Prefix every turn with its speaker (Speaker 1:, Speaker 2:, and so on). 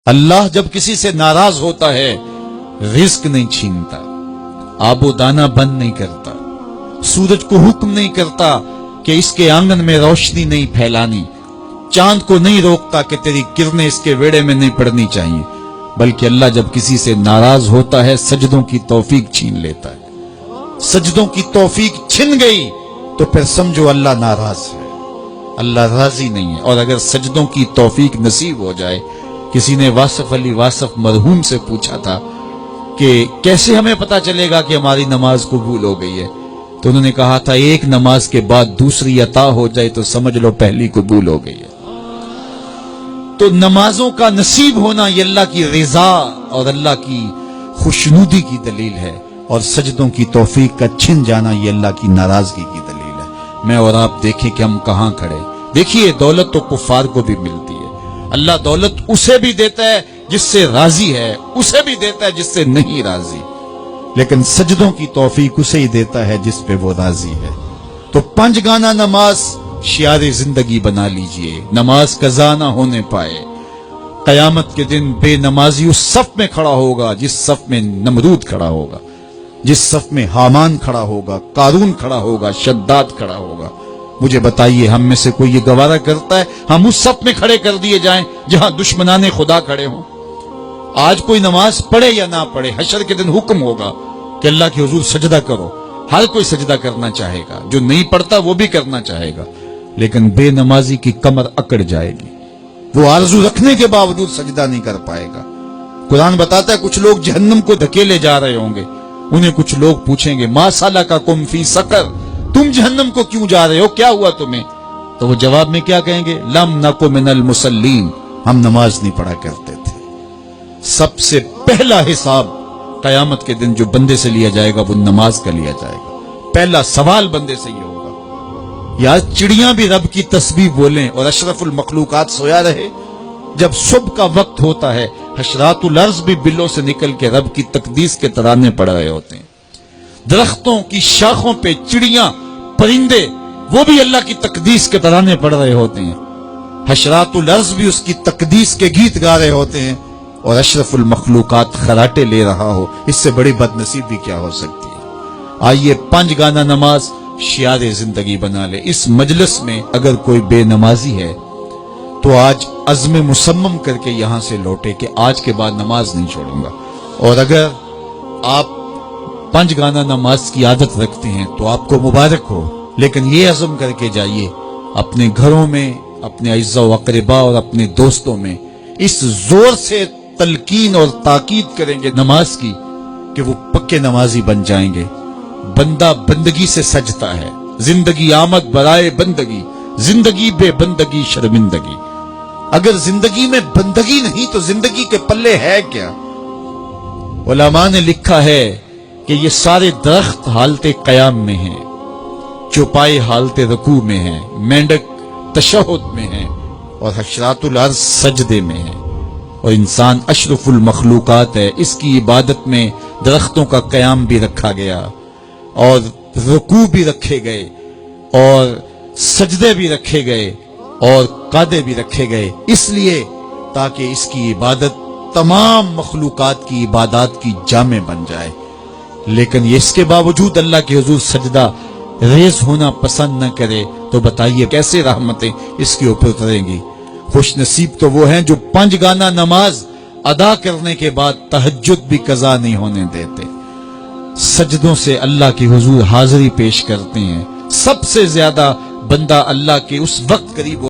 Speaker 1: اللہ جب کسی سے ناراض ہوتا ہے رزق نہیں چھینتا، آب و دانہ بند نہیں کرتا، سورج کو حکم نہیں کرتا کہ اس کے آنگن میں روشنی نہیں پھیلانی، چاند کو نہیں روکتا کہ تیری کرنیں اس کے ویڑے میں نہیں پڑنی چاہیے، بلکہ اللہ جب کسی سے ناراض ہوتا ہے سجدوں کی توفیق چھین لیتا ہے۔ سجدوں کی توفیق چھن گئی تو پھر سمجھو اللہ ناراض ہے، اللہ راضی نہیں ہے۔ اور اگر سجدوں کی توفیق نصیب ہو جائے، کسی نے واصف علی واصف مرحوم سے پوچھا تھا کہ کیسے ہمیں پتا چلے گا کہ ہماری نماز قبول ہو گئی ہے، تو انہوں نے کہا تھا ایک نماز کے بعد دوسری عطا ہو جائے تو سمجھ لو پہلی قبول ہو گئی ہے۔ تو نمازوں کا نصیب ہونا یہ اللہ کی رضا اور اللہ کی خوشنودی کی دلیل ہے، اور سجدوں کی توفیق کا چھن جانا یہ اللہ کی ناراضگی کی دلیل ہے۔ میں اور آپ دیکھیں کہ ہم کہاں کھڑے۔ دیکھیے دولت تو کفار کو بھی ملتی ہے، اللہ دولت اسے بھی دیتا ہے جس سے راضی ہے، اسے بھی دیتا ہے جس سے نہیں راضی، لیکن سجدوں کی توفیق اسے ہی دیتا ہے جس پہ وہ راضی ہے۔ تو 5 گانا نماز شعار زندگی بنا لیجئے، نماز قضا نہ ہونے پائے۔ قیامت کے دن بے نمازی اس صف میں کھڑا ہوگا جس صف میں نمرود کھڑا ہوگا، جس صف میں حامان کھڑا ہوگا، قارون کھڑا ہوگا، شداد کھڑا ہوگا۔ مجھے بتائیے ہم میں سے کوئی یہ گوارہ کرتا ہے ہم اس صف میں کھڑے کر دیے جائیں جہاں دشمنان خدا کھڑے ہوں؟ آج کوئی نماز پڑھے یا نہ پڑھے، حشر کے دن حکم ہوگا کہ اللہ کے حضور سجدہ کرو۔ ہر کوئی سجدہ کرنا چاہے گا، جو نہیں پڑھتا وہ بھی کرنا چاہے گا، لیکن بے نمازی کی کمر اکڑ جائے گی، وہ آرزو رکھنے کے باوجود سجدہ نہیں کر پائے گا۔ قرآن بتاتا ہے کچھ لوگ جہنم کو دھکیلے جا رہے ہوں گے، انہیں کچھ لوگ پوچھیں گے ما سلککم فی سقر، تم جہنم کو کیوں جا رہے ہو، کیا ہوا تمہیں؟ تو وہ جواب میں کیا کہیں گے؟ لم نک من المصلین، ہم نماز نہیں پڑھا کرتے تھے۔ سب سے پہلا حساب قیامت کے دن جو بندے سے لیا جائے گا وہ نماز کا لیا جائے گا۔ پہلا سوال بندے سے یہ ہوگا۔ یا چڑیاں بھی رب کی تسبیح بولیں اور اشرف المخلوقات سویا رہے، جب صبح کا وقت ہوتا ہے حشرات الارض بھی بلوں سے نکل کے رب کی تقدیس کے ترانے پڑھ رہے ہوتے ہیں۔ درختوں کی شاخوں پہ چڑیاں پرندے وہ بھی اللہ کی تقدیس کے ترانے پڑھ رہے ہوتے ہیں، حشرات الارض بھی اس کی تقدیس کے گیت گا رہے ہوتے ہیں، اور اشرف المخلوقات خراٹے لے رہا ہو، اس سے بڑی بد نصیبی کیا ہو سکتی ہے؟ آئیے 5 گانا نماز شعار زندگی بنا لے۔ اس مجلس میں اگر کوئی بے نمازی ہے تو آج عزم مصمم کر کے یہاں سے لوٹے کہ آج کے بعد نماز نہیں چھوڑوں گا، اور اگر آپ 5 گانا نماز کی عادت رکھتے ہیں تو آپ کو مبارک ہو، لیکن یہ عزم کر کے جائیے اپنے گھروں میں، اپنے اعزاء و اقرباء اور اپنے دوستوں میں اس زور سے تلقین اور تاکید کریں گے نماز کی کہ وہ پکے نمازی بن جائیں گے۔ بندہ بندگی سے سجتا ہے، زندگی آمد برائے بندگی، زندگی بے بندگی شرمندگی۔ اگر زندگی میں بندگی نہیں تو زندگی کے پلے ہے کیا؟ علماء نے لکھا ہے کہ یہ سارے درخت حالت قیام میں ہیں، چوپائے حالت رکوع میں ہیں، مینڈک تشہد میں ہیں، اور حشرات الارض سجدے میں ہیں، اور انسان اشرف المخلوقات ہے۔ اس کی عبادت میں درختوں کا قیام بھی رکھا گیا، اور رکوع بھی رکھے گئے، اور سجدے بھی رکھے گئے، اور قعدے بھی رکھے گئے، اس لیے تاکہ اس کی عبادت تمام مخلوقات کی عبادات کی جامع بن جائے۔ لیکن یہ اس کے باوجود اللہ کے حضور سجدہ ریز ہونا پسند نہ کرے تو بتائیے کیسے رحمتیں اس کے اوپر اتریں گی؟ خوش نصیب تو وہ ہیں جو 5 گانا نماز ادا کرنے کے بعد تہجد بھی قضا نہیں ہونے دیتے، سجدوں سے اللہ کے حضور حاضری پیش کرتے ہیں۔ سب سے زیادہ بندہ اللہ کے اس وقت قریب